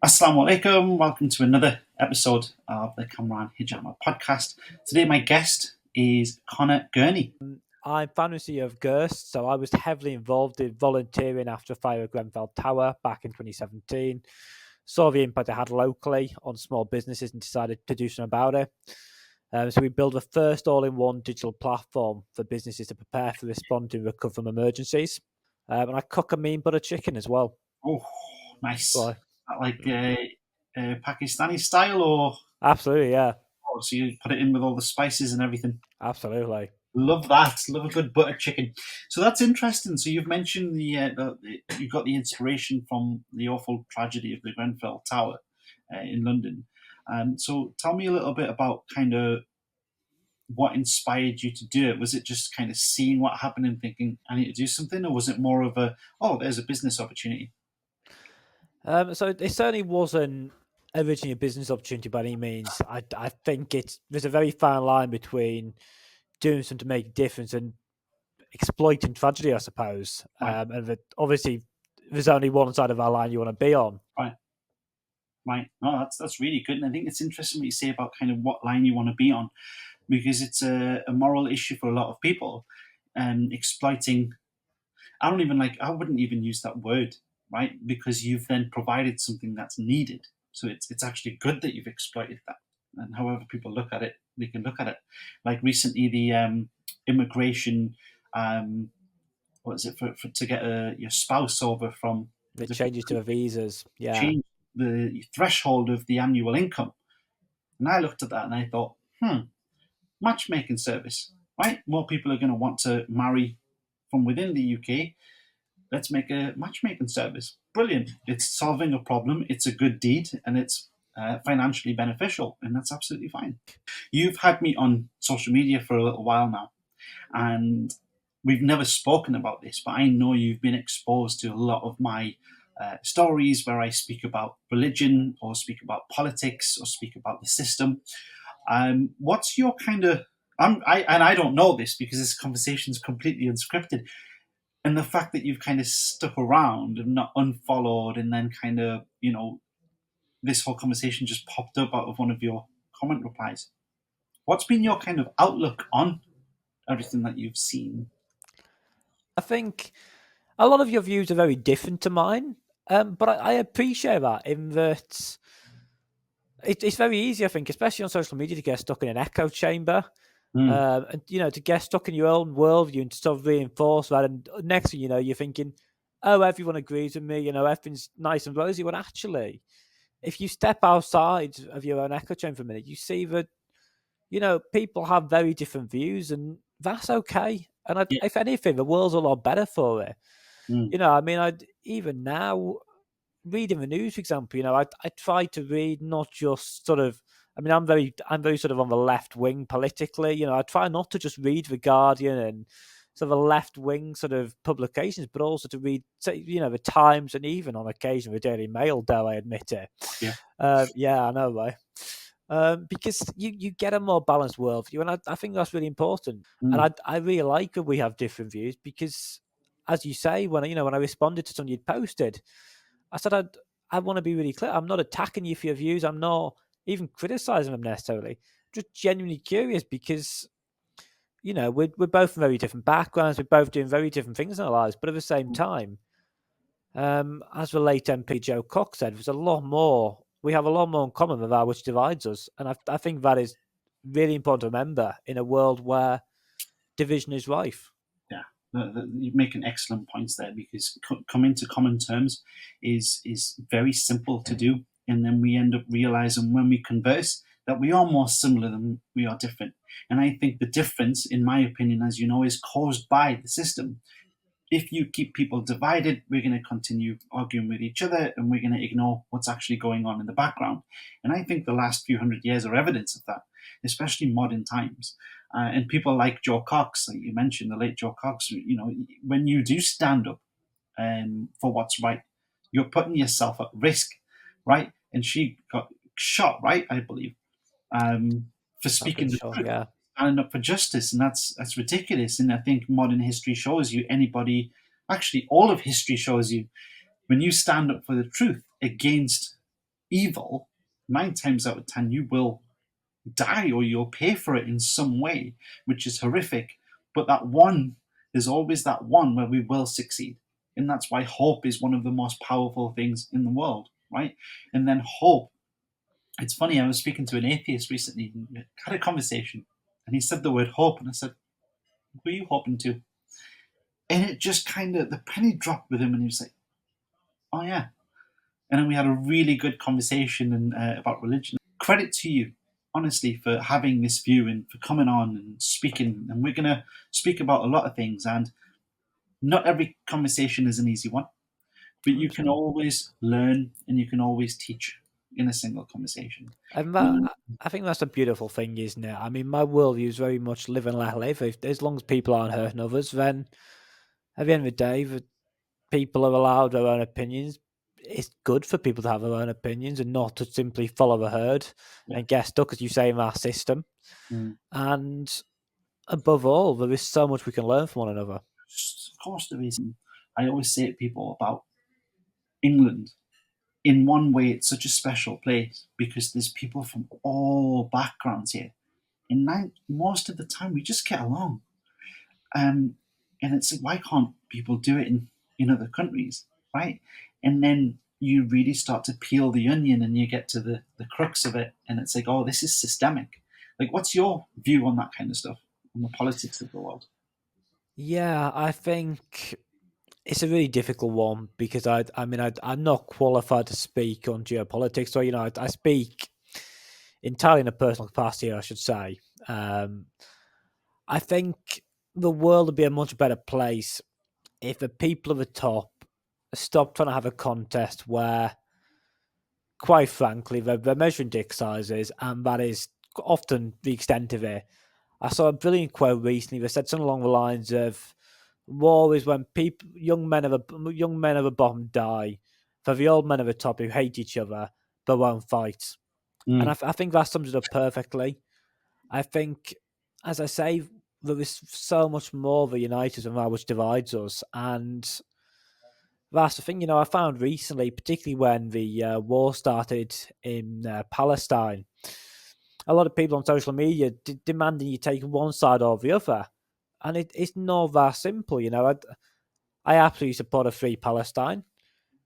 Assalamu alaikum. Welcome to another episode of the Kamran Hijama podcast. Today, my guest is Conor Gurney. I'm fantasy of Gerst, so I was heavily involved in volunteering after the fire at Grenfell Tower back in 2017. Saw the impact it had locally on small businesses and decided to do something about it. So we built the first all-in-one digital platform for businesses to prepare for, respond to, and recover from emergencies. And I cook a mean butter chicken as well. Oh, nice. So, Like Pakistani style, or absolutely, yeah. Oh, so you put it in with all the spices and everything. Absolutely. Love that. Love a good butter chicken. So that's interesting. So you've mentioned you got the inspiration from the awful tragedy of the Grenfell Tower in London. So tell me a little bit about kind of what inspired you to do it. Was it just kind of seeing what happened and thinking, I need to do something? Or was it more of there's a business opportunity? So it certainly wasn't originally a business opportunity by any means. I think there's a very fine line between doing something to make a difference and exploiting tragedy, I suppose. Right. And obviously, there's only one side of our line you want to be on. Right. No, that's really good. And I think it's interesting what you say about kind of what line you want to be on, because it's a moral issue for a lot of people. Exploiting, I wouldn't even use that word, right? Because you've then provided something that's needed. So it's actually good that you've exploited that. And however people look at it, they can look at it. Like recently, the immigration, what is it, for to get your spouse over from the changes to the visas, yeah. Change the threshold of the annual income. And I looked at that and I thought, matchmaking service, right? More people are going to want to marry from within the UK. Let's make a matchmaking service. Brilliant. It's solving a problem. It's a good deed, and it's financially beneficial, and that's absolutely fine. You've had me on social media for a little while now, and we've never spoken about this, but I know you've been exposed to a lot of my stories where I speak about religion or speak about politics or speak about the system. What's your kind of I don't know this because this conversation is completely unscripted, and the fact that you've kind of stuck around and not unfollowed, and then kind of this whole conversation just popped up out of one of your comment replies. What's been your kind of outlook on everything that you've seen? I think a lot of your views are very different to mine, but I appreciate that in that it's very easy, I think, especially on social media, to get stuck in an echo chamber. And to get stuck in your own worldview and sort of reinforce that. And next thing you know, you're thinking, oh, everyone agrees with me, everything's nice and rosy. When actually, if you step outside of your own echo chamber for a minute, you see that, people have very different views, and that's okay. And if anything, the world's a lot better for it. Even now, reading the news, for example, I try to read not just sort of. I'm very sort of on the left wing politically. I try not to just read the Guardian and sort of the left wing sort of publications, but also to read, the Times and even on occasion the Daily Mail. Though I admit it. Yeah. I know, right? Because you get a more balanced worldview, and I think that's really important. And I really like that we have different views because, as you say, when I responded to something you'd posted, I said I want to be really clear. I'm not attacking you for your views. I'm not even criticizing them necessarily. Just genuinely curious because, we're both from very different backgrounds. We're both doing very different things in our lives. But at the same time, as the late MP Joe Cox said, there's a lot more. We have a lot more in common than that which divides us. And I think that is really important to remember in a world where division is rife. Yeah. You're making excellent points there, because coming to common terms is very simple to do, and then we end up realizing when we converse that we are more similar than we are different. And I think the difference, in my opinion, as you know, is caused by the system. If you keep people divided, we're going to continue arguing with each other, and we're going to ignore what's actually going on in the background. And I think the last few hundred years are evidence of that, especially modern times. And people like Joe Cox, like you mentioned, the late Joe Cox, when you do stand up for what's right, you're putting yourself at risk, right? And she got shot, right, I believe, for speaking the truth. Yeah. Standing up for justice, and that's ridiculous. And I think modern history shows you, all of history shows you, when you stand up for the truth against evil, 9 times out of 10 you will die or you'll pay for it in some way, which is horrific. But that one is always that one where we will succeed. And that's why hope is one of the most powerful things in the world, right? And then hope. It's funny, I was speaking to an atheist recently and had a conversation, and he said the word hope, and I said, who are you hoping to? And it just kind of, the penny dropped with him, and he was like, oh yeah. And then we had a really good conversation about religion. Credit to you, honestly, for having this view and for coming on and speaking. And we're going to speak about a lot of things. And not every conversation is an easy one, but you can always learn and you can always teach in a single conversation. And I think that's a beautiful thing, isn't it? I mean, my worldview is very much live and let live. As long as people aren't hurting others, then at the end of the day, the people are allowed their own opinions. It's good for people to have their own opinions and not to simply follow the herd and get stuck, as you say, in that system. And above all, there is so much we can learn from one another. Of course there is. I always say to people about England, in one way, it's such a special place because there's people from all backgrounds here. And most of the time, we just get along. And it's like, why can't people do it in other countries, right? And then you really start to peel the onion and you get to the crux of it. And it's like, oh, this is systemic. Like, what's your view on that kind of stuff, on the politics of the world? Yeah, I think it's a really difficult one because I'm not qualified to speak on geopolitics. So, I speak entirely in a personal capacity, I should say. I think the world would be a much better place if the people at the top stop trying to have a contest where, quite frankly, they're measuring dick sizes, and that is often the extent of it. I saw a brilliant quote recently that said something along the lines of, "War is when young men at the bottom die for the old men at the top who hate each other but won't fight." And I think that sums it up perfectly. I think, as I say, there is so much more that unites us than that which divides us, and that's the thing. I found recently, particularly when the war started in Palestine, a lot of people on social media demanding you take one side or the other, and it's not that simple. I absolutely support a free Palestine.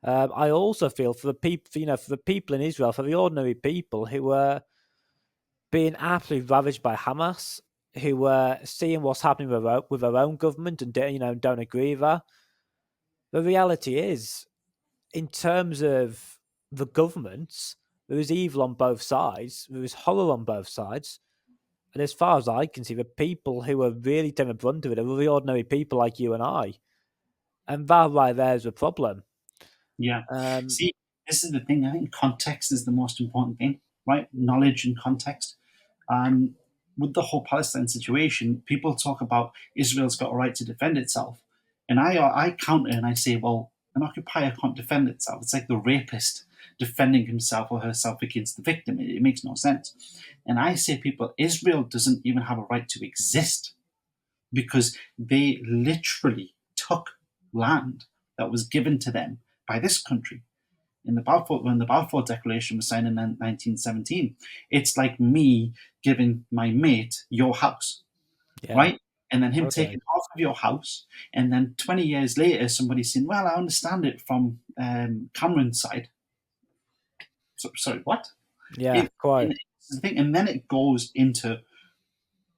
I also feel for the people, for the people in Israel, for the ordinary people who were being absolutely ravaged by Hamas, who were seeing what's happening with their own government and don't agree with that. The reality is, in terms of the governments, there is evil on both sides. There is horror on both sides. And as far as I can see, the people who are really taking the brunt of it are the ordinary people like you and I. And that right there is a problem. Yeah. See, this is the thing. I think context is the most important thing, right? Knowledge and context. With the whole Palestine situation, people talk about Israel's got a right to defend itself. And I counter and I say, well, an occupier can't defend itself. It's like the rapist defending himself or herself against the victim. It makes no sense. And I say, people, Israel doesn't even have a right to exist because they literally took land that was given to them by this country. When the Balfour Declaration was signed in 1917, it's like me giving my mate your house, right? And then him taking half of your house, and then 20 years later, somebody saying, "Well, I understand it from Kamran's side." So, sorry, what? Yeah, quite. The thing, and then it goes into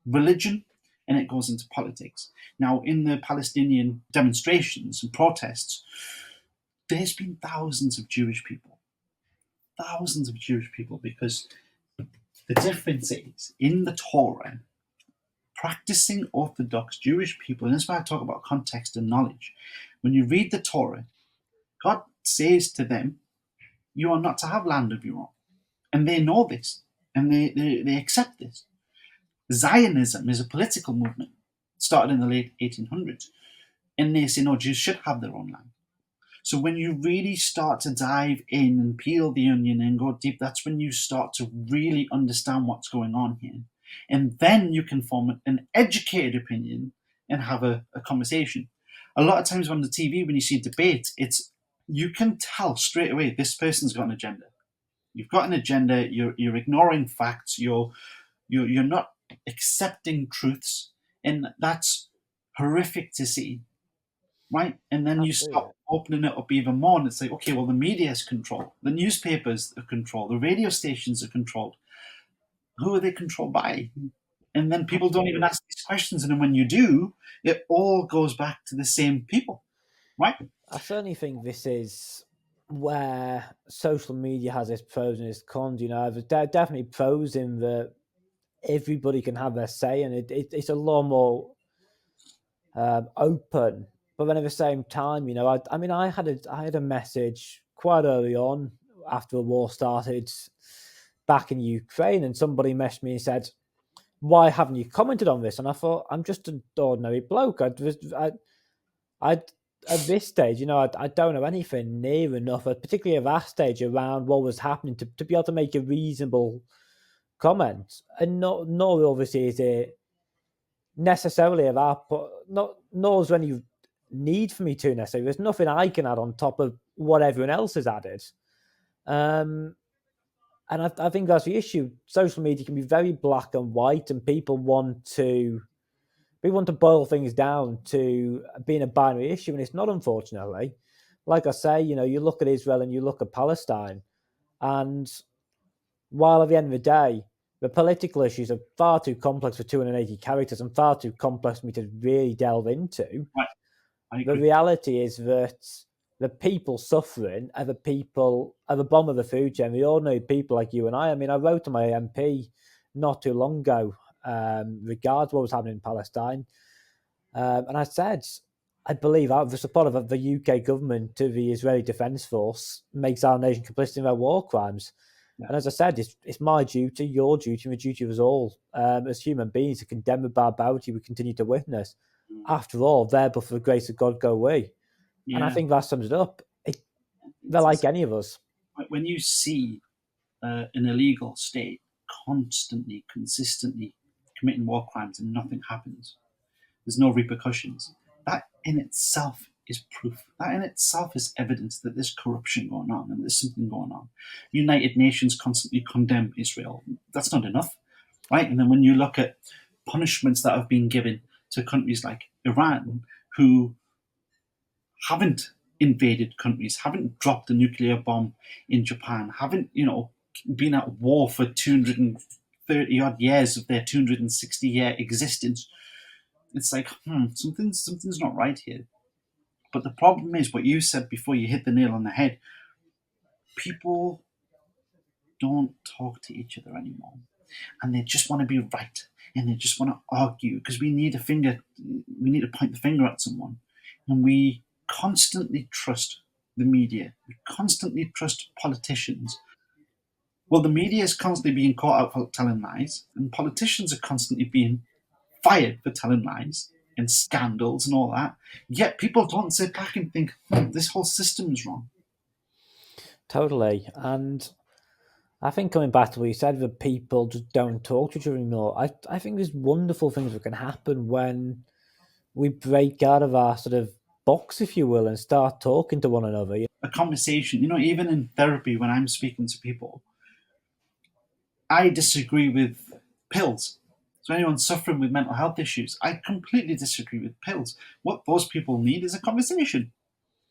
religion, and it goes into politics. Now, in the Palestinian demonstrations and protests, there's been thousands of Jewish people, because the difference is in the Torah, practicing Orthodox Jewish people, and that's why I talk about context and knowledge. When you read the Torah, God says to them, you are not to have land of your own. And they know this, and they accept this. Zionism is a political movement, started in the late 1800s, and they say, no, Jews should have their own land. So when you really start to dive in and peel the onion and go deep, that's when you start to really understand what's going on here. And then you can form an educated opinion and have a conversation. A lot of times on the TV, when you see debate, you can tell straight away this person's got an agenda. You've got an agenda. You're ignoring facts. You're not accepting truths, and that's horrific to see, right? And then you Absolutely. start opening it up even more, and it's like, okay, well, the media is controlled, the newspapers are controlled, the radio stations are controlled. Who are they controlled by? And then people don't even Absolutely. ask these questions, and then when you do, it all goes back to the same people, right? I certainly think this is where social media has its pros and its cons. You know, there's definitely pros in that everybody can have their say, and it's a lot more open. But then at the same time, you know, I mean, I had a message quite early on after the war started back in Ukraine, and somebody messaged me and said, "Why haven't you commented on this?" And I thought, I'm just an ordinary bloke. I at this stage, you know, I don't know anything near enough, particularly at that stage, around what was happening to be able to make a reasonable comment. And not nor obviously is it necessarily about, but not nor is there any need for me to necessarily. There's nothing I can add on top of what everyone else has added. Um, and I think that's the issue. Social media can be very black and white, and people want to boil things down to being a binary issue, and it's not, unfortunately. Like I say, you know, you look at Israel and you look at Palestine, and while at the end of the day, the political issues are far too complex for 280 characters and far too complex for me to really delve into, Right, I the agree. reality is that the people suffering are the people at the bottom of the food chain, the ordinary people like you and I. I mean, I wrote to my MP not too long ago regards what was happening in Palestine. And I said, I believe the support of the UK government to the Israeli Defence Force makes our nation complicit in their war crimes. Yeah. And as I said, it's my duty, your duty, and the duty of us all as human beings to condemn the barbarity we continue to witness. After all, there but for the grace of God go we. And I Yeah, think that sums it up. They're it's like any of us. when you see an illegal state constantly, consistently committing war crimes and nothing happens, there's no repercussions. That in itself is proof. That in itself is evidence that there's corruption going on and there's something going on. United Nations constantly condemn Israel. That's not enough, right? And then when you look at punishments that have been given to countries like Iran, who haven't invaded countries, haven't dropped a nuclear bomb in Japan, haven't, been at war for 230 odd years of their 260-year existence. It's like, something's not right here. But the problem is what you said before you hit the nail on the head. People don't talk to each other anymore. And they just want to be right. And they just want to argue because we need to point the finger at someone. And we constantly trust the media. We constantly trust politicians. Well, the media is constantly being caught out for telling lies, and politicians are constantly being fired for telling lies and scandals and all that. Yet people don't sit back and think, this whole system is wrong. Totally. And I think coming back to what you said, that people just don't talk to each other anymore. I think there's wonderful things that can happen when we break out of our sort of box, if you will, and start talking to one another. A conversation, even in therapy when I'm speaking to people, I disagree with pills. So anyone suffering with mental health issues, I completely disagree with pills. What those people need is a conversation,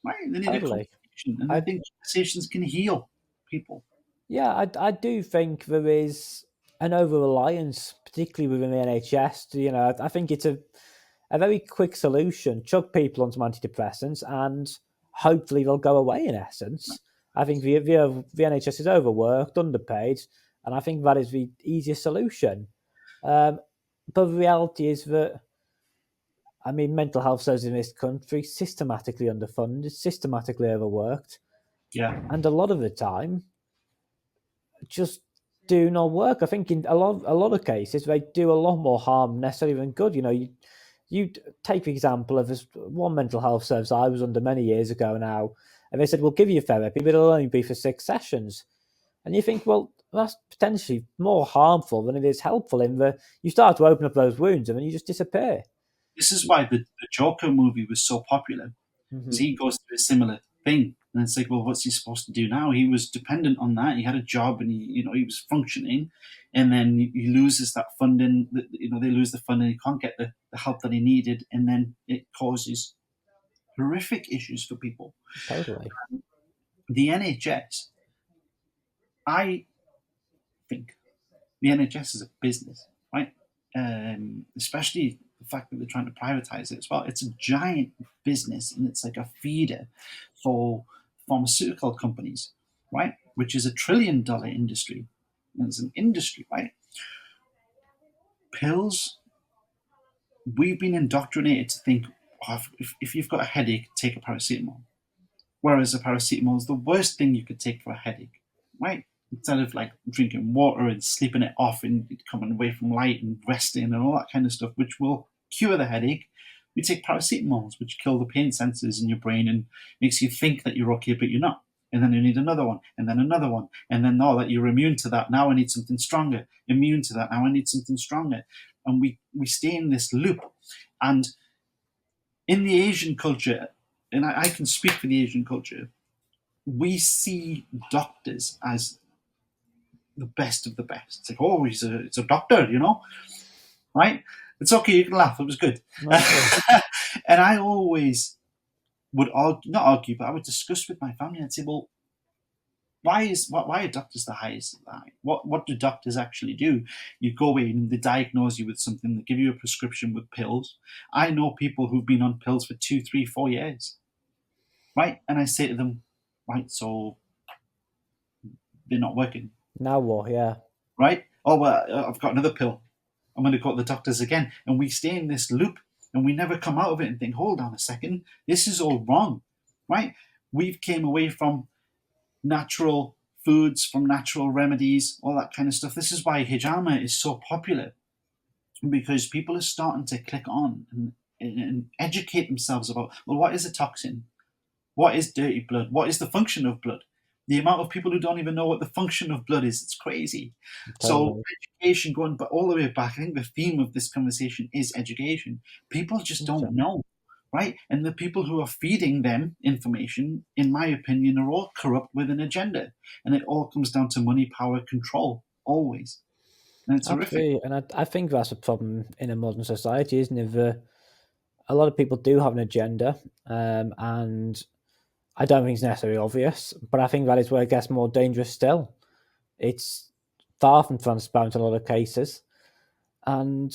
right? They need a Totally. conversation, and I I think conversations can heal people. Yeah, I do think there is an over reliance, particularly within the NHS. You know, I think it's a very quick solution. Chuck people on some antidepressants, and hopefully they'll go away. In essence, I think the NHS is overworked, underpaid, and I think that is the easiest solution. Um, but the reality is that, I mean, mental health services in this country systematically underfunded, systematically overworked, Yeah, and a lot of the time just do not work. I think in a lot of cases they do a lot more harm necessarily than good. You know, you take the example of this one mental health service I was under many years ago now, and they said we'll give you therapy, but it'll only be for 6 sessions. And you think, well, that's potentially more harmful than it is helpful. In the you start to open up those wounds, and then you just disappear. this is why the Joker movie was so popular, because Hmm. he goes through a similar thing. And it's like, well, what's he supposed to do now? He was dependent on that. He had a job, and he was functioning, and then he loses that funding. They lose the funding. He can't get the help that he needed, and then it causes horrific issues for people. Totally. The NHS, I think, the NHS is a business, right? Especially the fact that they're trying to privatize it as well. It's a giant business, and it's like a feeder for pharmaceutical companies, right? Which is $1 trillion industry. And it's an industry, right? Pills, we've been indoctrinated to think, oh, if you've got a headache, take a paracetamol. Whereas a paracetamol is the worst thing you could take for a headache, right? Instead of like drinking water and sleeping it off and coming away from light and resting and all that kind of stuff, which will cure the headache, we take paracetamols, which kill the pain sensors in your brain and makes you think that you're okay, but you're not. And then you need another one, and then another one, and then that you're immune to that. Now I need something stronger. Immune to that. Now I need something stronger. And we stay in this loop. And in the Asian culture, and I can speak for the Asian culture, we see doctors as the best of the best. It's like, oh, it's a doctor, right? It's okay, you can laugh. It was good. And I always would not argue, but I would discuss with my family and say, well, why are doctors the highest? What do doctors actually do? You go in, they diagnose you with something, they give you a prescription with pills. I know people who've been on pills for 2, 3, 4 years, right? And I say to them, right, so they're not working. Now what? Yeah. Right? Oh, well, I've got another pill. I'm going to go to the doctors again. And we stay in this loop, and we never come out of it and think, hold on a second, this is all wrong, right? We've came away from natural foods, from natural remedies, all that kind of stuff. This is why hijama is so popular, because people are starting to click on and educate themselves about, well, what is a toxin? What is dirty blood? What is the function of blood? The amount of people who don't even know what the function of blood is, it's crazy. Totally. So education, going all the way back, I think the theme of this conversation is education. People just don't know, right? And the people who are feeding them information, in my opinion, are all corrupt with an agenda. And it all comes down to money, power, control, always. And it's Absolutely. horrific. And I think that's a problem in a modern society, isn't it? A lot of people do have an agenda, and I don't think it's necessarily obvious, but I think that is where it gets more dangerous still. It's far from transparent in a lot of cases, and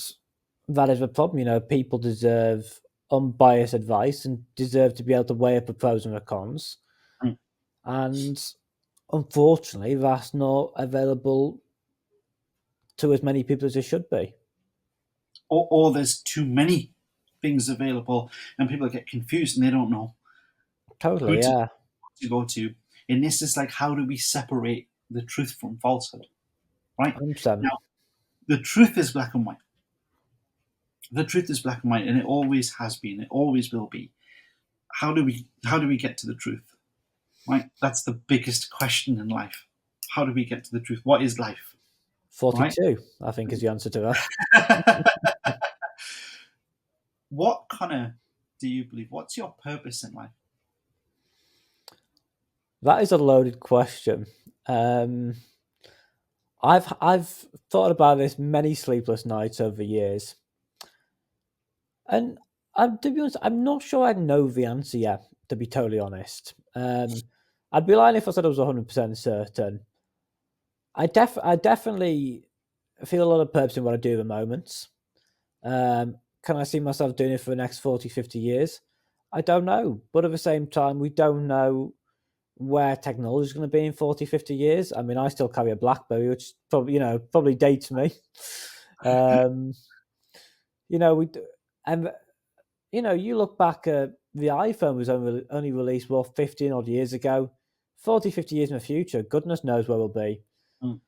that is the problem. People deserve unbiased advice and deserve to be able to weigh up the pros and the cons. Mm. And unfortunately, that's not available to as many people as it should be. Or there's too many things available, and people get confused and they don't know Totally, yeah. to go to. And this is like, how do we separate the truth from falsehood, right? 100%. Now, the truth is black and white. The truth is black and white, and it always has been. It always will be. How do we get to the truth, right? That's the biggest question in life. How do we get to the truth? What is life? 42, right? I think, is the answer to that. What, Connor, do you believe? What's your purpose in life? That is a loaded question. I've thought about this many sleepless nights over years, and to be honest, I'm not sure I know the answer yet. To be totally honest, I'd be lying if I said I was 100% certain. I definitely feel a lot of purpose in what I do at the moment. Can I see myself doing it for the next 40, 50 years? I don't know. But at the same time, we don't know where technology is going to be in 40, 50 years. I mean, I still carry a BlackBerry, which probably dates me. You look back at the iPhone was only released, 15 odd years ago. 40, 50 years in the future, goodness knows where we'll be. Mm.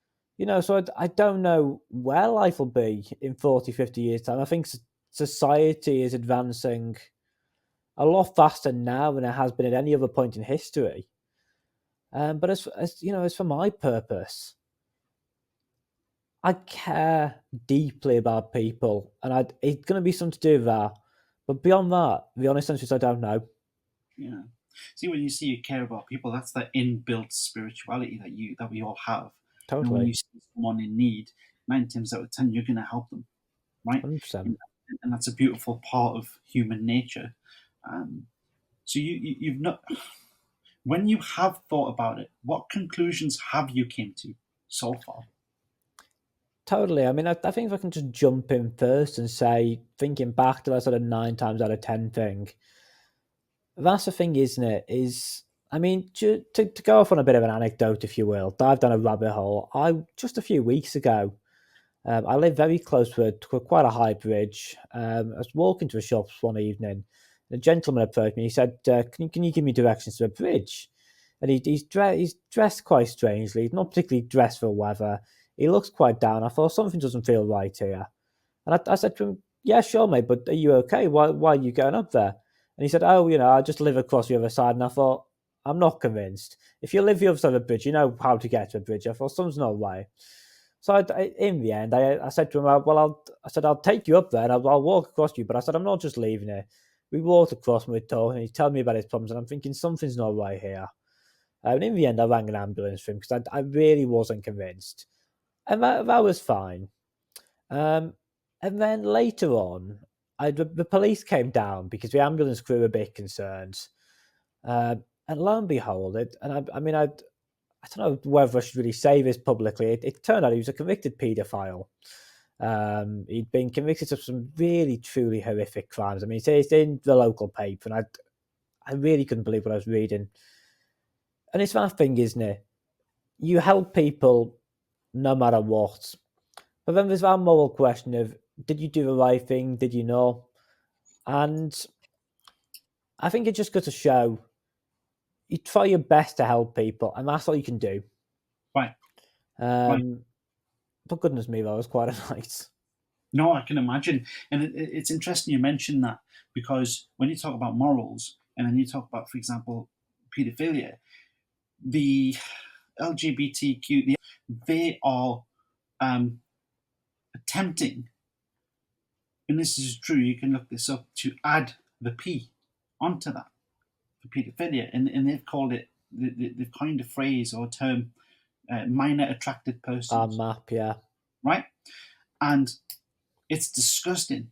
So I don't know where life will be in 40, 50 years' time. I think society is advancing a lot faster now than it has been at any other point in history. But as for my purpose, I care deeply about people, and it's going to be something to do with that. But beyond that, the honest answer is I don't know. Yeah. See, when you say you care about people, that's the inbuilt spirituality that we all have. And when Totally. you see someone in need, 9 times out of 10, you're going to help them, right? 100%. And that's a beautiful part of human nature. So you've not, when you have thought about it, what conclusions have you came to so far? Totally. I mean, I think if I can just jump in first and say, thinking back to that sort of 9 times out of 10 thing, that's the thing, isn't it? I mean, to go off on a bit of an anecdote, if you will, dive down a rabbit hole. Just a few weeks ago, I live very close to quite a high bridge. I was walking to a shop one evening, and a gentleman approached me. He said, can you give me directions to a bridge?" And he's dressed quite strangely. He's not particularly dressed for weather. He looks quite down. I thought something doesn't feel right here. And I said to him, "Yeah, sure, mate, but are you okay? Why are you going up there?" And he said, "Oh, I just live across the other side." And I thought, I'm not convinced. If you live the other side of the bridge, you know how to get to a bridge. I thought, something's not right. So in the end, I said to him, I said, I'll take you up there and I'll walk across you. But I said, I'm not just leaving it. We walked across and we talked, and he's telling me about his problems. And I'm thinking, something's not right here. And in the end, I rang an ambulance for him because I really wasn't convinced. And that was fine. And then later on, the police came down because the ambulance crew were a bit concerned. And lo and behold, I don't know whether I should really say this publicly. It turned out he was a convicted paedophile. He'd been convicted of some really, truly horrific crimes. I mean, it's in the local paper, and I really couldn't believe what I was reading. And it's that thing, isn't it? You help people no matter what. But then there's that moral question of, did you do the right thing? Did you not? And I think it just goes to show you try your best to help people, and that's all you can do. Right. Right. But goodness me, that was quite a night. No, I can imagine. And it's interesting you mentioned that, because when you talk about morals and then you talk about, for example, pedophilia, the LGBTQ, they are attempting, and this is true, you can look this up, to add the P onto that for pedophilia. And they've called it, they've coined a phrase or a term, minor attracted persons. Map, yeah. Right? And it's disgusting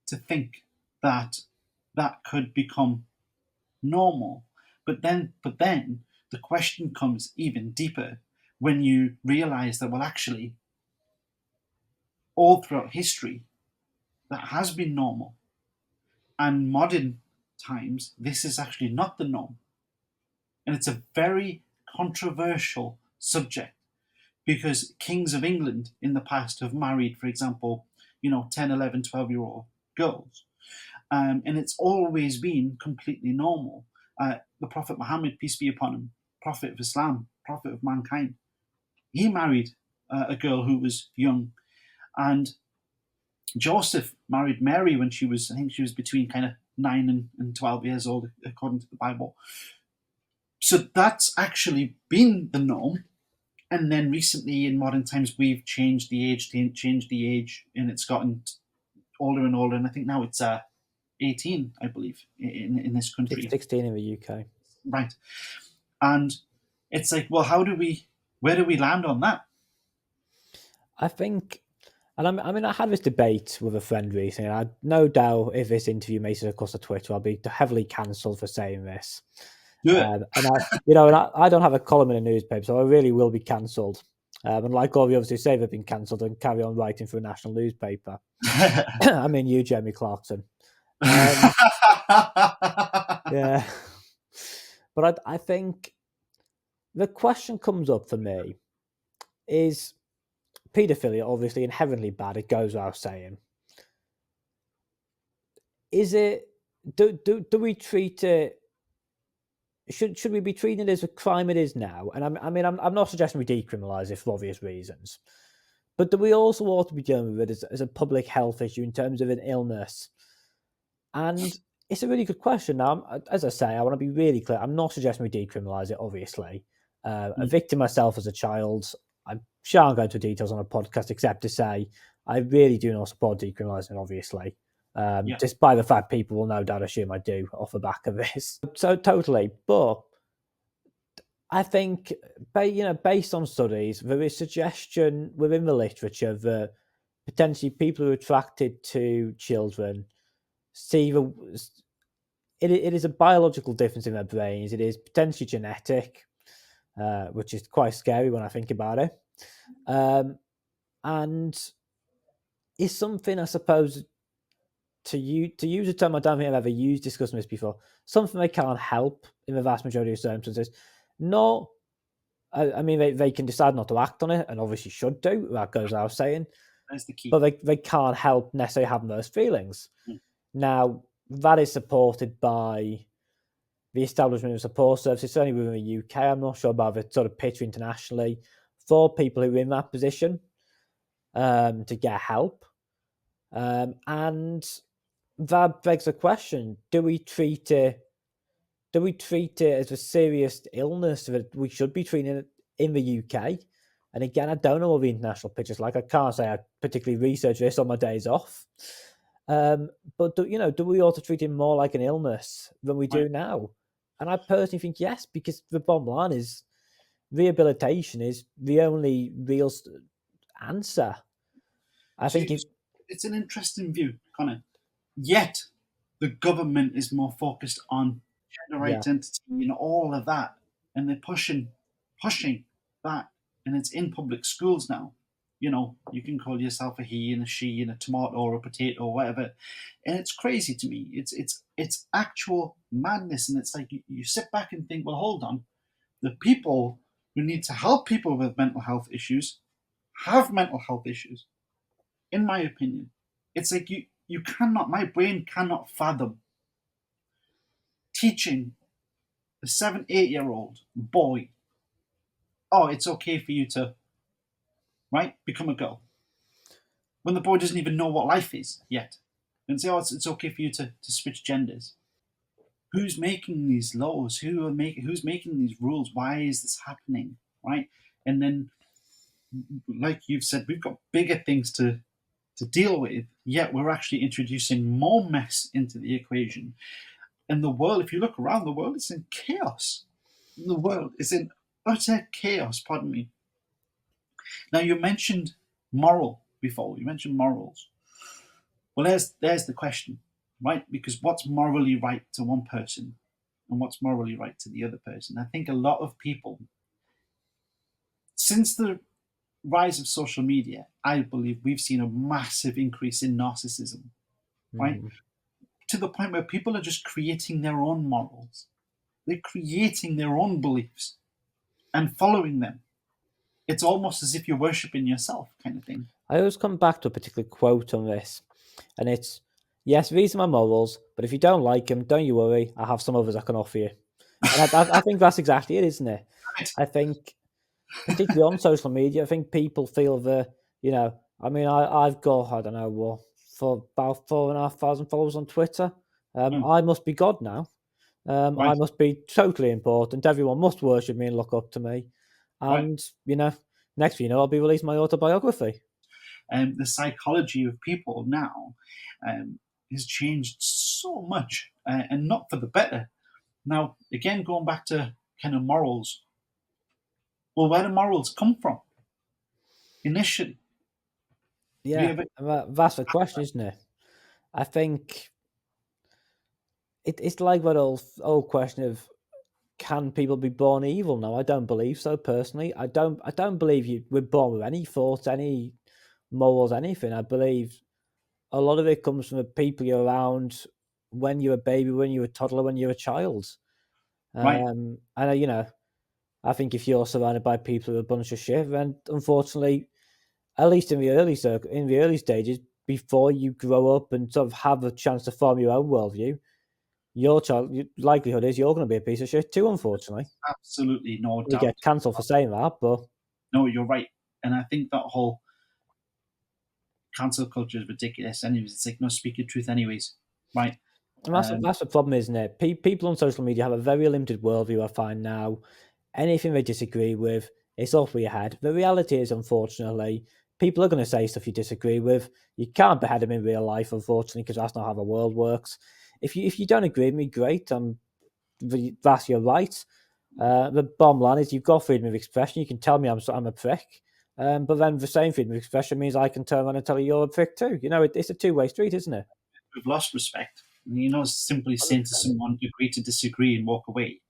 to think that that could become normal. But then the question comes even deeper when you realize that, well, actually, all throughout history, that has been normal. And modern times, this is actually not the norm. And it's a very controversial subject, because kings of England in the past have married, for example, 10, 11, 12-year-old girls. And it's always been completely normal. The Prophet Muhammad, peace be upon him, Prophet of Islam, Prophet of mankind, he married a girl who was young. And Joseph married Mary when I think she was between kind of 9 and 12 years old, according to the Bible. So that's actually been the norm. And then recently, in modern times, we've changed the age, and it's gotten older and older. And I think now it's 18, I believe, in this country. It's 16 in the UK. Right. And it's like, well, where do we land on that? I think, and I had this debate with a friend recently, and I no doubt if this interview makes it across the Twitter, I'll be heavily cancelled for saying this. Do it. And I don't have a column in a newspaper, so I really will be cancelled. And like all the others who say they've been cancelled and carry on writing for a national newspaper. I mean, you, Jeremy Clarkson. Yeah. But I think the question comes up for me is paedophilia, obviously inherently bad. It goes without saying. Is it? Do we treat it? Should we be treating it as a crime it is now? And I'm not suggesting we decriminalise it for obvious reasons, but do we also ought to be dealing with it as a public health issue in terms of an illness? And it's a really good question. Now, as I say, I want to be really clear. I'm not suggesting we decriminalise it, obviously. A victim myself as a child, I shan't go into details on a podcast except to say I really do not support decriminalising, obviously. Yeah. Despite the fact people will no doubt assume I do off the back of this. So totally, but I think, based on studies, there is suggestion within the literature that potentially people who are attracted to children see it is a biological difference in their brains. It is potentially genetic, which is quite scary when I think about it, and is something, I suppose, to use a term I don't think I've ever discussing this before, something they can't help in the vast majority of circumstances. No, I mean, they can decide not to act on it, and obviously should do. That goes without saying. That's the key. But they can't help necessarily having those feelings. Mm. Now, that is supported by the establishment of support services, certainly within the UK. I'm not sure about the sort of picture internationally for people who are in that position to get help. And that begs the question: do we treat it as a serious illness that we should be treating it in the UK? And again, I don't know what the international picture's like. I can't say I particularly research this on my days off. But do we ought to treat it more like an illness than we do now? And I personally think yes, because the bottom line is rehabilitation is the only real answer. I think it's an interesting view, Connor. Yet the government is more focused on gender identity and all of that, and they're pushing that, and it's in public schools now. You can call yourself a he and a she and a tomato or a potato or whatever, and it's crazy to me. It's actual madness, and it's like you sit back and think, well, hold on, the people who need to help people with mental health issues have mental health issues. In my opinion, it's like you cannot. My brain cannot fathom teaching a 7, 8-year-old boy, oh, it's okay for you to, right, become a girl, when the boy doesn't even know what life is yet, and say, oh, it's okay for you to switch genders. Who's making these laws? Who's making these rules? Why is this happening, right? And then, like you've said, we've got bigger things to deal with, yet we're actually introducing more mess into the equation. And the world, if you look around, the world is in chaos. The world is in utter chaos, pardon me. Now, you mentioned moral before. You mentioned morals. Well, there's the question, right? Because what's morally right to one person and what's morally right to the other person? I think a lot of people, since the rise of social media, I believe we've seen a massive increase in narcissism, right? To the point where people are just creating their own morals. They're creating their own beliefs and following them. It's almost as if you're worshipping yourself, kind of thing. I always come back to a particular quote on this, and it's, yes, these are my morals, but if you don't like them, don't you worry, I have some others I can offer you. And I think that's exactly it, isn't it? I think, particularly on social media, I think people feel that, I mean, I've got, I don't know what, for about 4,500 followers on Twitter. I must be God now. I must be totally important. Everyone must worship me and look up to me. And, next thing you know, I'll be releasing my autobiography. The psychology of people now has changed so much, and not for the better. Now, again, going back to kind of morals, well, where do morals come from initially? Yeah, that's the question, isn't it? I think it's like that old question of, can people be born evil? No, I don't believe so. Personally, I don't believe we're born with any thoughts, any morals, anything. I believe a lot of it comes from the people you're around when you're a baby, when you're a toddler, when you're a child. And I think if you're surrounded by people who are a bunch of shit, then unfortunately, at least in the early stages, before you grow up and sort of have a chance to form your own worldview, your likelihood is you're going to be a piece of shit too, unfortunately. Absolutely, no doubt. You get cancelled for saying that, but no, you're right, and I think that whole cancel culture is ridiculous. Anyways, it's like, no, speak your truth, anyways, right? And that's the problem, isn't it? People on social media have a very limited worldview, I find now. Anything they disagree with, it's off with your head. The reality is, unfortunately, people are going to say stuff you disagree with. You can't behead them in real life, unfortunately, because that's not how the world works. If you don't agree with me, great. That's your right. The bottom line is you've got freedom of expression. You can tell me I'm a prick, but then the same freedom of expression means I can turn around and tell you you're a prick too. It's a two-way street, isn't it? We've lost respect. Simply saying to 100%. someone, agree to disagree and walk away.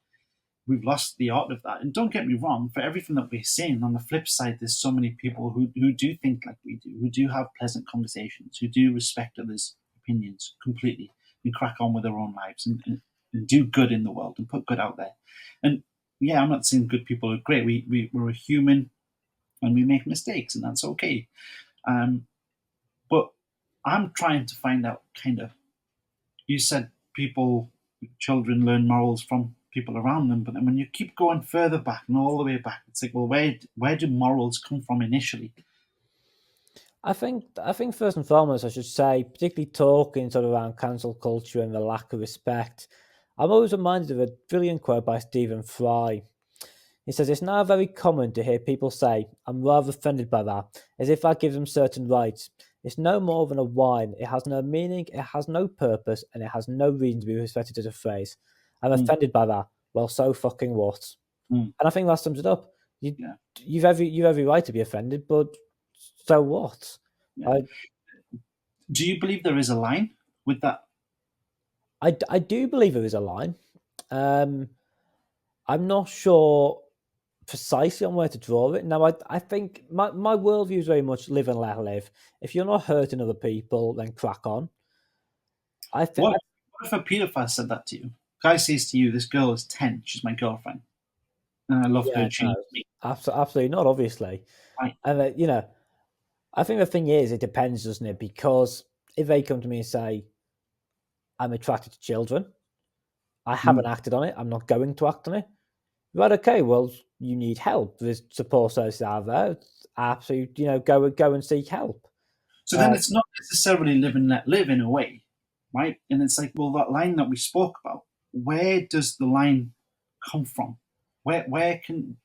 We've lost the art of that. And don't get me wrong, for everything that we're saying, on the flip side, there's so many people who do think like we do, who do have pleasant conversations, who do respect others' opinions completely and crack on with their own lives and do good in the world and put good out there. And yeah, I'm not saying good people are great. We're a human and we make mistakes, and that's okay. Um, but I'm trying to find out kind of, you said children learn morals from people around them, but then when you keep going further back and all the way back, it's like, well, where do morals come from initially? I think first and foremost, I should say, particularly talking sort of around cancel culture and the lack of respect, I'm always reminded of a brilliant quote by Stephen Fry. He says, "It's now very common to hear people say, 'I'm rather offended by that,' as if that gives them certain rights. It's no more than a whine. It has no meaning, it has no purpose, and it has no reason to be respected as a phrase. I'm Mm, offended by that. Well, so fucking what?" mm, And I think that sums it up. You, yeah, you've every right to be offended, but so what? yeah. I, Do you believe there is a line with that? I do believe there is a line. Um, I'm not sure precisely on where to draw it. Now, I think my worldview is very much live and let live. If you're not hurting other people, then crack on. I think, What if a pedophile said that to you? Guy says to you, "This girl is 10. She's my girlfriend, and I love her. yeah, And she no, loves me." absolutely not, obviously. Right? And, I think the thing is, it depends, doesn't it? Because if they come to me and say, I'm attracted to children, I haven't Mm. acted on it, I'm not going to act on it. Right, okay, well, you need help. There's support services out there. Absolutely, go and seek help. So Uh, then it's not necessarily live and let live in a way, right? And it's like, well, that line that we spoke about, where does the line come from? Where can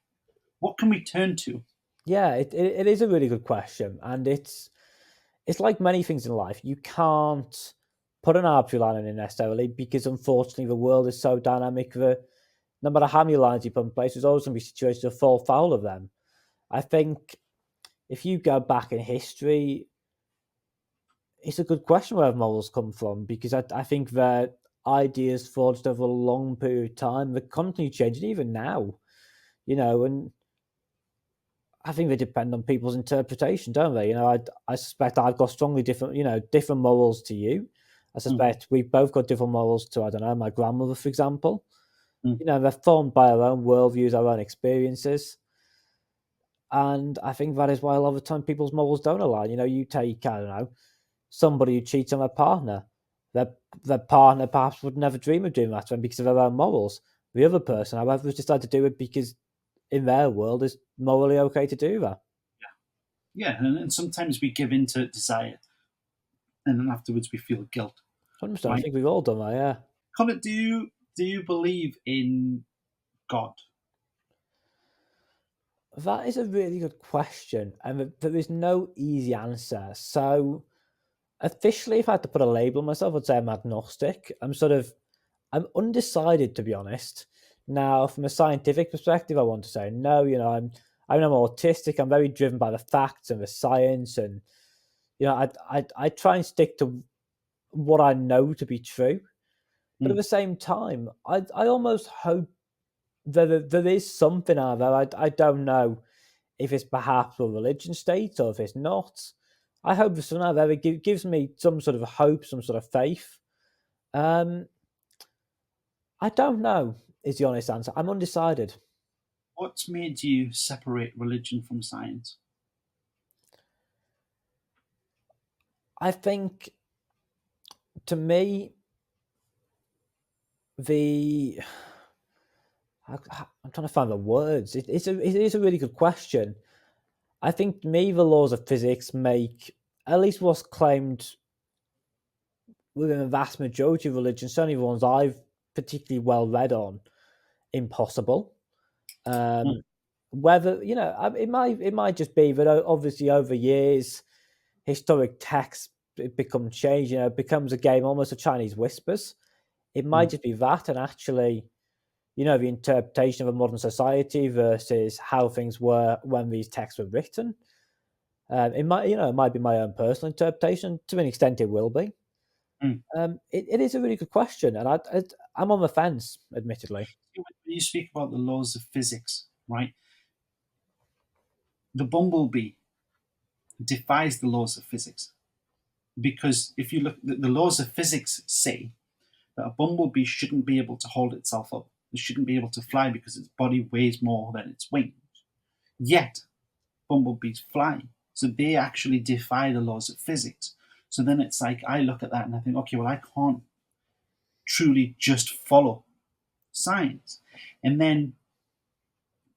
what can we turn to? yeah, it is a really good question, and it's like many things in life. You can't put an arbitrary line in it necessarily because unfortunately the world is so dynamic that no matter how many lines you put in place, there's always going to be situations that fall foul of them. I think if you go back in history, it's a good question where morals come from because I think that ideas forged over a long period of time, they constantly changing even now, and I think they depend on people's interpretation, don't they? I suspect I've got strongly different morals to you. I Mm, suspect we've both got different morals to, I don't know, my grandmother, for example. mm. They're formed by our own worldviews, our own experiences. And I think that is why a lot of the time people's morals don't align. You take, I don't know, somebody who cheats on their partner. Their, their partner perhaps would never dream of doing that to them because of their own morals. The other person, however, has decided to do it because in their world it's morally okay to do that. Yeah, and sometimes we give in to desire, and then afterwards we feel guilt, 100%. I right? think we've all done that, yeah. Connor, do you believe in God? That is a really good question, and there is no easy answer. So, officially, if I had to put a label on myself, I'd say I'm agnostic. I'm undecided, to be honest. Now, from a scientific perspective, I want to say no. I'm autistic. I'm very driven by the facts and the science, and I try and stick to what I know to be true. But at Mm. the same time, I almost hope that there is something out there. I don't know if it's perhaps a religion state or if it's not. I hope there's something out there that gives me some sort of hope, some sort of faith. Um, I don't know, is the honest answer. I'm undecided. What's made you separate religion from science? I think to me, the I'm trying to find the words. It is a really good question. I think to me, the laws of physics make at least what's claimed within the vast majority of religions, certainly the ones I've particularly well read on, impossible. Mm, Um, whether it might just be that obviously over years, historic texts it become changed. It becomes a game almost of Chinese whispers. It might just be that, and actually, the interpretation of a modern society versus how things were when these texts were written. It might be my own personal interpretation. To an extent, it will be. Mm. It is a really good question, and I'm on the fence, admittedly. When you speak about the laws of physics, right? The bumblebee defies the laws of physics because if you look, the laws of physics say that a bumblebee shouldn't be able to hold itself up. It shouldn't be able to fly because its body weighs more than its wings. Yet, bumblebees fly. So they actually defy the laws of physics. So then it's like, I look at that and I think, okay, well, I can't truly just follow science. And then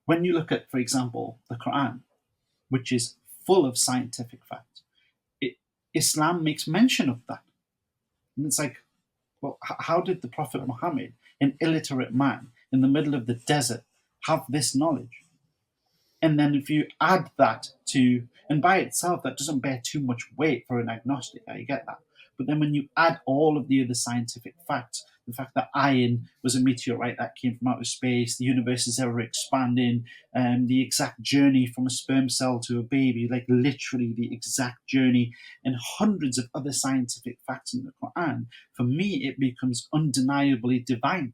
when you look at, for example, the Quran, which is full of scientific facts, Islam makes mention of that. And it's like, well, how did the Prophet Muhammad, an illiterate man in the middle of the desert, have this knowledge? And then if you add that to, and by itself, that doesn't bear too much weight for an agnostic, I get that. But then when you add all of the other scientific facts, the fact that iron was a meteorite that came from outer space, the universe is ever expanding, the exact journey from a sperm cell to a baby, like literally the exact journey, and hundreds of other scientific facts in the Quran, for me, it becomes undeniably divine.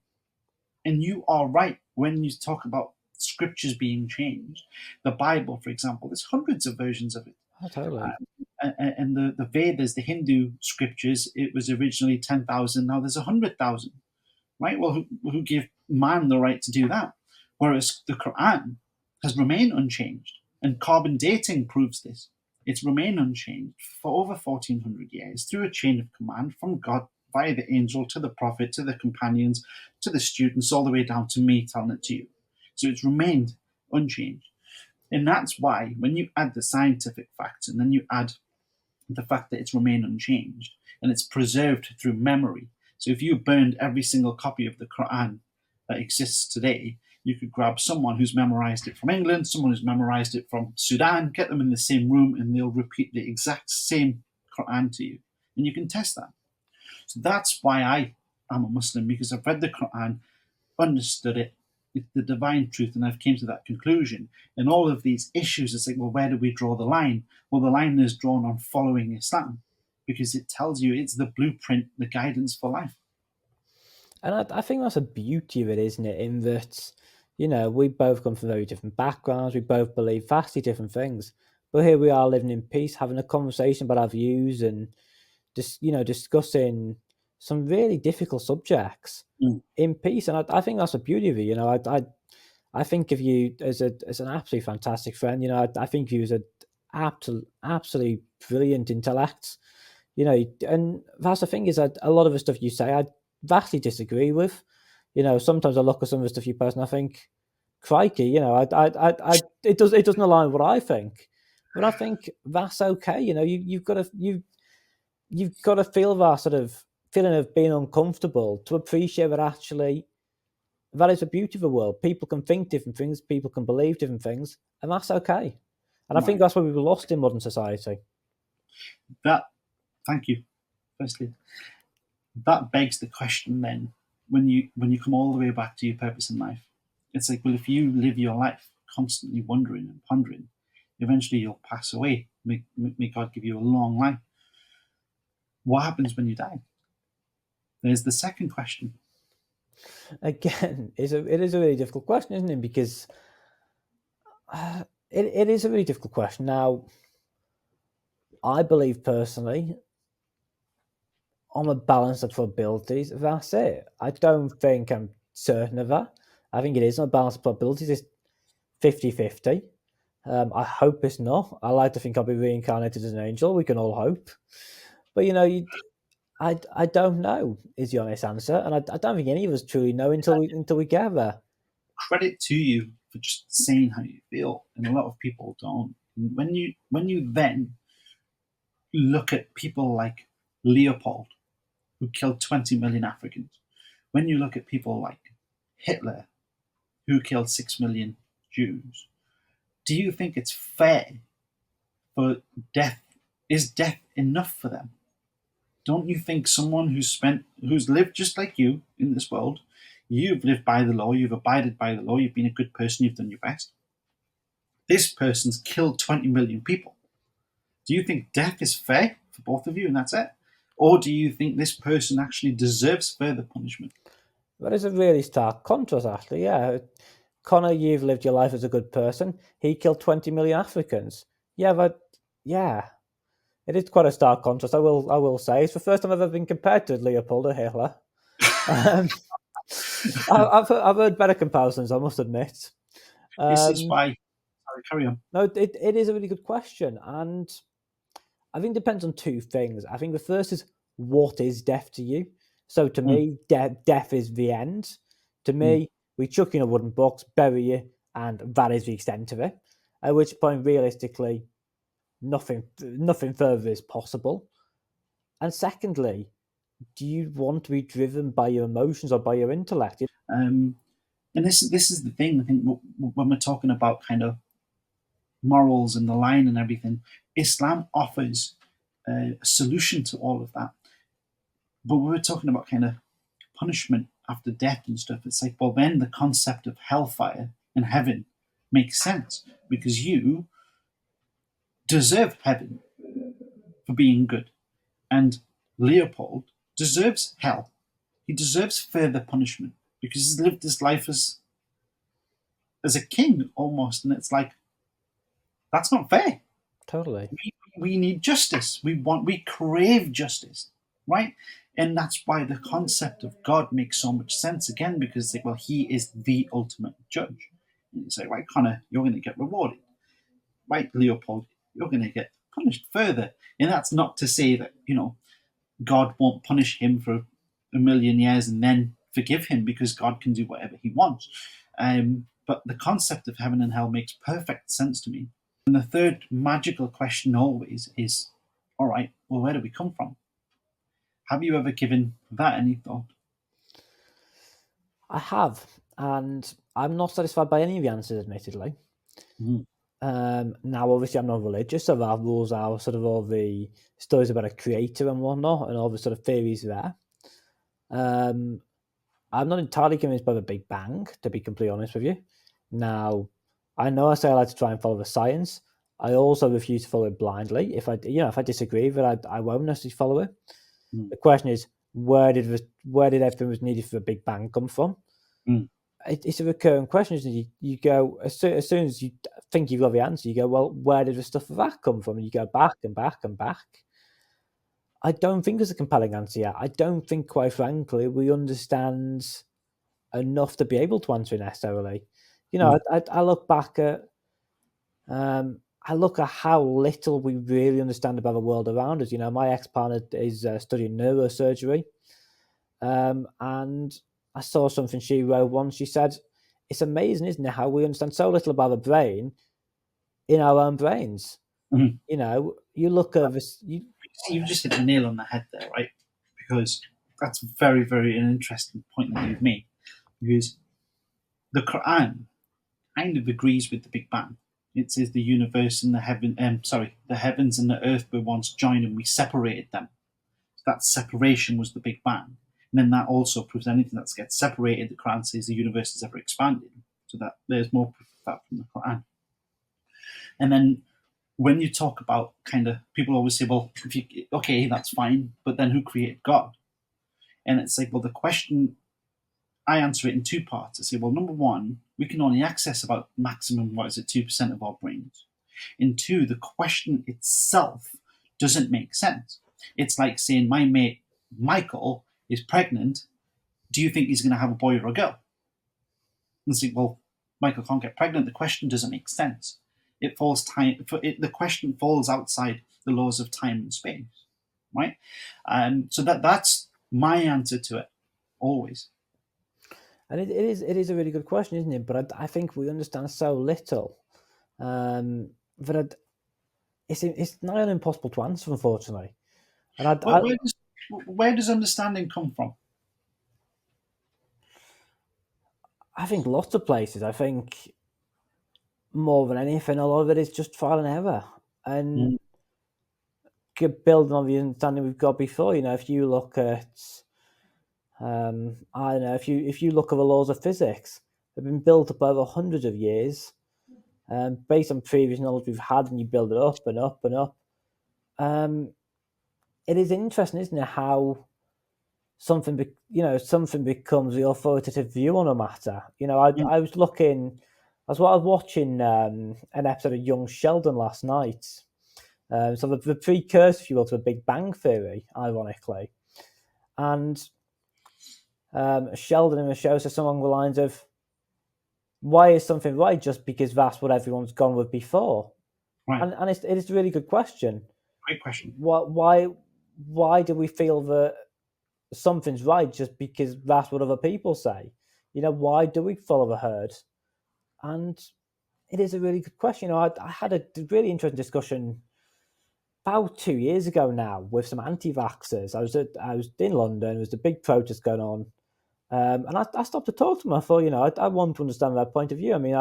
And you are right when you talk about scriptures being changed. The Bible, for example, there's hundreds of versions of it. Oh, totally. And the Vedas, the Hindu scriptures, it was originally 10,000, now there's 100,000, right? Well, who gave man the right to do that? Whereas the Quran has remained unchanged, and carbon dating proves this. It's remained unchanged for over 1400 years through a chain of command from God via the angel to the prophet to the companions to the students all the way down to me telling it to you. So it's remained unchanged. And that's why when you add the scientific facts and then you add the fact that it's remained unchanged and it's preserved through memory. So if you burned every single copy of the Quran that exists today, you could grab someone who's memorized it from England, someone who's memorized it from Sudan, get them in the same room, and they'll repeat the exact same Quran to you. And you can test that. So that's why I am a Muslim, because I've read the Quran, understood it, it's the divine truth, and I've came to that conclusion. And all of these issues, it's like, well, where do we draw the line? Well, the line is drawn on following Islam, because it tells you it's the blueprint, the guidance for life. And I think that's a beauty of it, isn't it? In that, we both come from very different backgrounds. We both believe vastly different things. But here we are living in peace, having a conversation about our views and just, discussing some really difficult subjects in peace. And I think that's the beauty of it. I think of you as an absolutely fantastic friend. I think of you as an absolutely brilliant intellect. And that's the thing is that a lot of the stuff you say, I vastly disagree with. Sometimes I look at some of the stuff you post and I think, crikey, it doesn't align with what I think. But I think that's okay. You've got to feel that sort of feeling of being uncomfortable to appreciate that actually that is the beauty of the world. People can think different things, people can believe different things, and that's okay. And I think that's where we've lost in modern society. Thank you. Firstly, that begs the question then, when you come all the way back to your purpose in life, it's like, well, if you live your life constantly wondering and pondering, eventually you'll pass away. May God give you a long life. What happens when you die? There's the second question. Again, it is a really difficult question, isn't it? Because it is a really difficult question. Now, I believe personally, on a balance of probabilities, that's it. I don't think I'm certain of that. I think it is on a balance of probabilities. It's 50-50. I hope it's not. I like to think I'll be reincarnated as an angel. We can all hope. But, I don't know is the honest answer. And I don't think any of us truly know until we get there. Credit to you for just saying how you feel. And a lot of people don't. And when you then look at people like Leopold, who killed 20 million Africans, when you look at people like Hitler, who killed 6 million Jews, do you think it's fair for death? Is death enough for them? Don't you think someone who's lived just like you in this world, you've lived by the law, you've abided by the law, you've been a good person, you've done your best. This person's killed 20 million people. Do you think death is fair for both of you and that's it? Or do you think this person actually deserves further punishment? That is a really stark contrast, actually. Yeah, Conor, you've lived your life as a good person. He killed 20 million Africans. Yeah, it is quite a stark contrast. I will say it's the first time I've ever been compared to Leopold or Hitler. Um, I've heard better comparisons, I must admit. This is why. Sorry, carry on. No, it is a really good question, and I think it depends on two things. I think the first is, what is death to you? So to me, death is the end. To me, we chuck you in a wooden box, bury you, and that is the extent of it. At which point, realistically, nothing further is possible. And secondly, do you want to be driven by your emotions or by your intellect? And this is the thing. I think when we're talking about kind of morals and the line and everything, Islam offers a solution to all of that. But we were talking about kind of punishment after death and stuff. It's like, well, then the concept of hellfire and heaven makes sense because you deserve heaven for being good, and Leopold deserves hell. He deserves further punishment because he's lived his life as a king almost, and it's like that's not fair. Totally. We need justice. We crave justice, right? And that's why the concept of God makes so much sense again, because it's like, well, he is the ultimate judge. And it's like, right, Connor, you're going to get rewarded. Right, Leopold, you're going to get punished further. And that's not to say that, God won't punish him for a million years and then forgive him, because God can do whatever he wants. But the concept of heaven and hell makes perfect sense to me. And the third magical question always is, all right, well, where do we come from? Have you ever given that any thought? I have, and I'm not satisfied by any of the answers, admittedly. Now, obviously, I'm not religious, so that rules out sort of all the stories about a creator and whatnot, and all the sort of theories there. I'm not entirely convinced by the Big Bang, to be completely honest with you. Now, I know I say I like to try and follow the science. I also refuse to follow it blindly. If I disagree with it, I won't necessarily follow it. The question is, where did everything was needed for the Big Bang come from? It's a recurring question, isn't it? You go, as soon as you think you've got the answer, you go, well, where did the stuff of that come from? And you go back and back and back. I don't think there's a compelling answer yet. I don't think, quite frankly, we understand enough to be able to answer it necessarily. I look back at how little we really understand about the world around us. My ex-partner is studying neurosurgery, and I saw something she wrote once. She said, "It's amazing, isn't it, how we understand so little about the brain in our own brains." You look at this. You've just hit the nail on the head there, right? Because that's very, very an interesting point that you've made. Because the Quran kind of agrees with the Big Bang. It says the universe and the heavens and the earth were once joined and we separated them. That separation was the Big Bang. And then that also proves anything that gets separated, the Quran says the universe has ever expanded. So that there's more proof of that from the Quran. And then when you talk about kind of, people always say, well, okay, that's fine, but then who created God? And it's like, well, the question, I answer it in two parts. I say, well, number one, we can only access about maximum, 2% of our brains. And two, the question itself doesn't make sense. It's like saying my mate Michael is pregnant. Do you think he's going to have a boy or a girl? And say, well, Michael can't get pregnant. The question doesn't make sense. The question falls outside the laws of time and space, right? So that's my answer to it, always. And it is a really good question, isn't it? But I think we understand so little that it's not impossible to answer, unfortunately. And where does understanding come from? I think lots of places. I think more than anything, a lot of it is just trial and error, and Mm. building on the understanding we've got before. If you look at, I don't know, if you look at the laws of physics, they've been built up over hundreds of years, based on previous knowledge we've had, and you build it up and up and up. It is interesting, isn't it, how something becomes the authoritative view on a matter. Mm. I was looking, I was watching an episode of Young Sheldon last night. So the precursor, if you will, to the Big Bang Theory, ironically, and Sheldon in the show says something along the lines of, "Why is something right just because that's what everyone's gone with before?" Right. And it is a really good question. Great question. Why do we feel that something's right just because that's what other people say? Why do we follow the herd? And it is a really good question. I had a really interesting discussion about 2 years ago now with some anti-vaxxers. I was in London. There was a big protest going on, and I stopped to talk to them. I thought, I want to understand their point of view. I mean,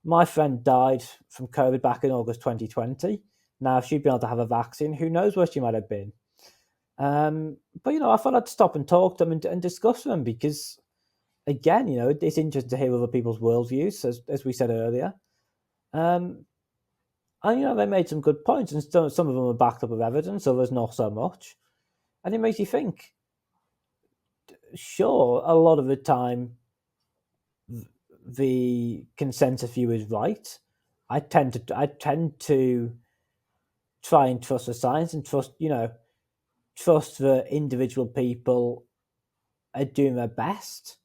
my friend died from COVID back in August 2020. Now, if she'd been able to have a vaccine, who knows where she might have been. But I thought I'd stop and talk to them and discuss them because, again, it's interesting to hear other people's worldviews, as we said earlier. And they made some good points, and some of them are backed up with evidence, others not so much. And it makes you think. Sure, a lot of the time, the consensus view is right. I tend to try and trust the science and trust the individual people are doing their best.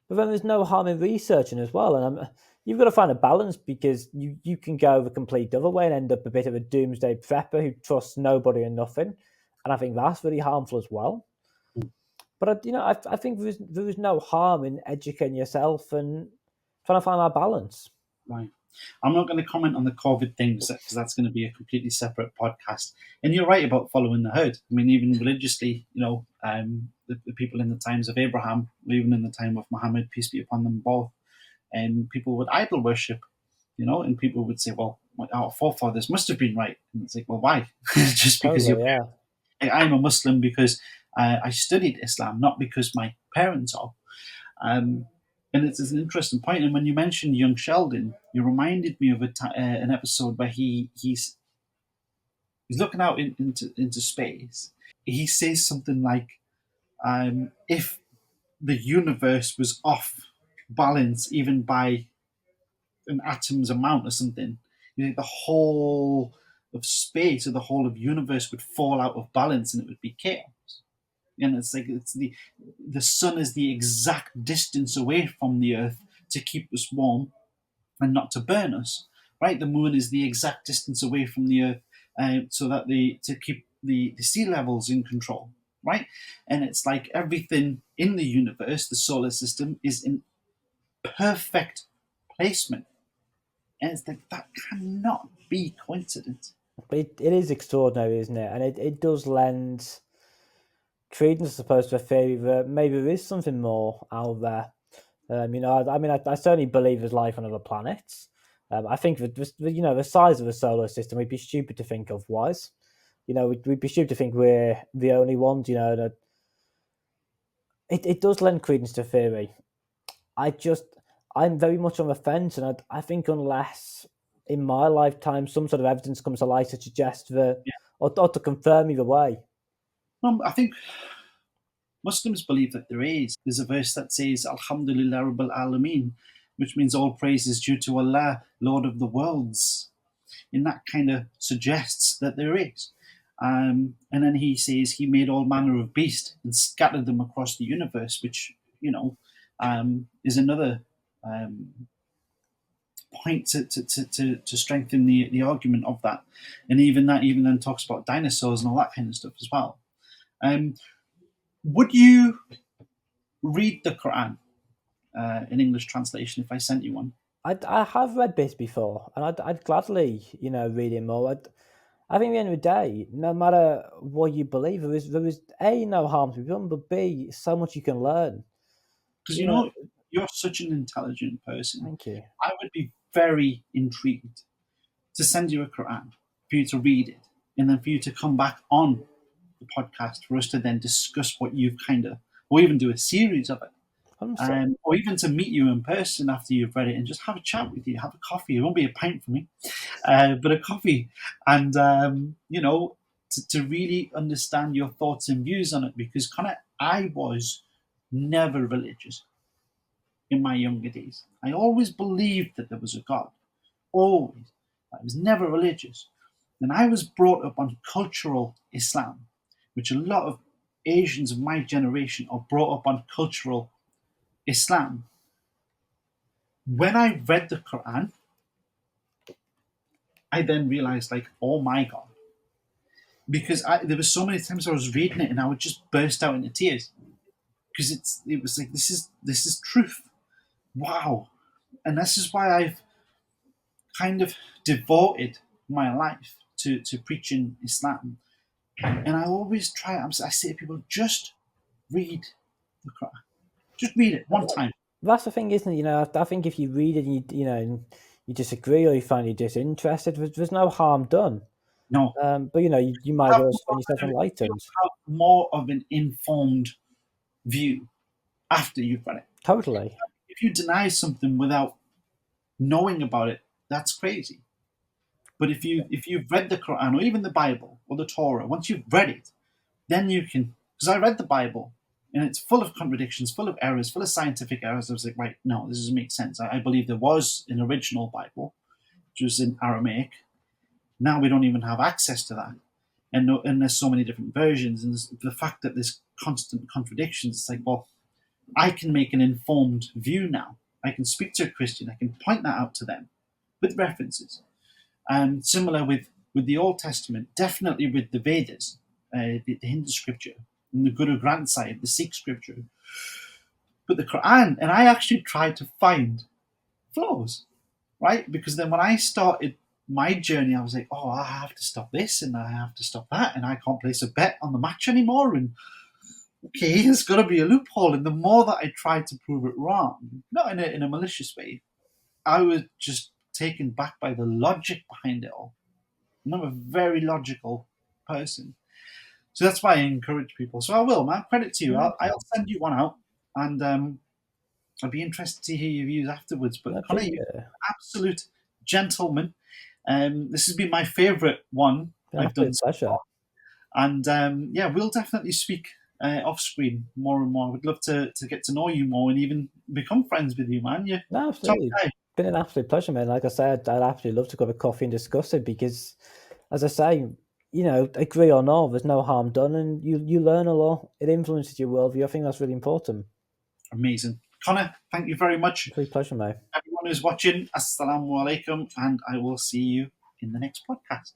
But then there's no harm in researching as well, and you've got to find a balance because you can go the complete other way and end up a bit of a doomsday prepper who trusts nobody and nothing, and I think that's really harmful as well. But I think there is no harm in educating yourself and trying to find that balance. Right. I'm not going to comment on the COVID things because that's going to be a completely separate podcast. And you're right about following the herd. I mean, even religiously, the people in the times of Abraham, even in the time of Muhammad, peace be upon them both, and people would idol worship, and people would say, well, our forefathers must have been right. And it's like, well, why? Just because Totally, yeah. I'm a Muslim because I studied Islam, not because my parents are. Um, and it's an interesting point. And when you mentioned young Sheldon, you reminded me of an episode where he's looking out into space. He says something like, "If the universe was off balance, even by an atom's amount or something, the whole of space or the whole of universe would fall out of balance, and it would be chaos." And it's like the sun is the exact distance away from the earth to keep us warm and not to burn us, right? The moon is the exact distance away from the earth, so that to keep the sea levels in control, right? And it's like everything in the universe, the solar system, is in perfect placement, and it's like that cannot be coincidence. But it is extraordinary, isn't it? And it does lend credence, I suppose, to a theory that maybe there is something more out there. I certainly believe there's life on other planets. I think that the size of the solar system, we'd be stupid to think otherwise. We'd be stupid to think we're the only ones. That it does lend credence to theory. I'm very much on the fence, and I think unless in my lifetime some sort of evidence comes to light to suggest that, Yeah. or to confirm either way. I think Muslims believe that there is. There's a verse that says, Alhamdulillah Rabbil Alameen, which means all praise is due to Allah, Lord of the worlds. And that kind of suggests that there is. And then he says he made all manner of beasts and scattered them across the universe, which, is another point to strengthen the argument of that. And even then talks about dinosaurs and all that kind of stuff as well. Would you read the Quran in English translation if I sent you one? I have read this before, and I'd gladly read it more. I think at the end of the day, no matter what you believe, there is A, no harm to be done, but B, so much you can learn. Because You know, you're such an intelligent person. thank you. I would be very intrigued to send you a Quran, for you to read it, and then for you to come back on the podcast for us to then discuss what you've or even do a series of it. Or even to meet you in person after you've read it and just have a chat with you, have a coffee. It won't be a pint for me, but a coffee. And, to really understand your thoughts and views on it. Because I was never religious in my younger days. I always believed that there was a God. Always. I was never religious. And I was brought up on cultural Islam, which a lot of Asians of my generation are brought up on cultural Islam. When I read the Quran, I then realized, oh my God. Because there were so many times I was reading it and I would just burst out into tears. Because it was like, this is truth. Wow. And this is why I've kind of devoted my life to preaching Islam. And I always I say to people, just read the Quran. Just read it one time. That's the thing, isn't it? I think if you read it and you disagree or you find it disinterested, there's no harm done. No. But you might well find yourself enlightened. Have more of an informed view after you've read it. Totally. If you deny something without knowing about it, that's crazy. But if you've read the Quran or even the Bible or the Torah, once you've read it, then you can. Because I read the Bible and it's full of contradictions, full of errors, full of scientific errors. I was like, right, no, this doesn't make sense. I believe there was an original Bible, which was in Aramaic. Now we don't even have access to that. And there's so many different versions. And the fact that there's constant contradictions, it's like, well, I can make an informed view now. I can speak to a Christian. I can point that out to them with references. And similar with the Old Testament, definitely with the Vedas, the Hindu scripture, and the Guru Granth Sahib, the Sikh scripture. But the Quran, and I actually tried to find flaws, right? Because then when I started my journey, I was like, oh, I have to stop this and I have to stop that, and I can't place a bet on the match anymore. And okay, there's got to be a loophole. And the more that I tried to prove it wrong, not in a malicious way, I was just taken back by the logic behind it all. And I'm a very logical person. So that's why I encourage people. So I will, man. Credit to you. I'll send you one out, and I'd be interested to hear your views afterwards. But Conor, you're an absolute gentleman. This has been my favourite one I've done so far. And we'll definitely speak off screen more and more. I would love to get to know you more and even become friends with you, man. You're absolutely. It's been an absolute pleasure, man. Like I said, I'd absolutely love to grab a coffee and discuss it because, as I say, agree or not, there's no harm done, and you learn a lot. It influences your worldview. I think that's really important. Amazing. Conor, thank you very much. It's a pleasure, mate. Everyone who's watching, Assalamu alaikum, and I will see you in the next podcast.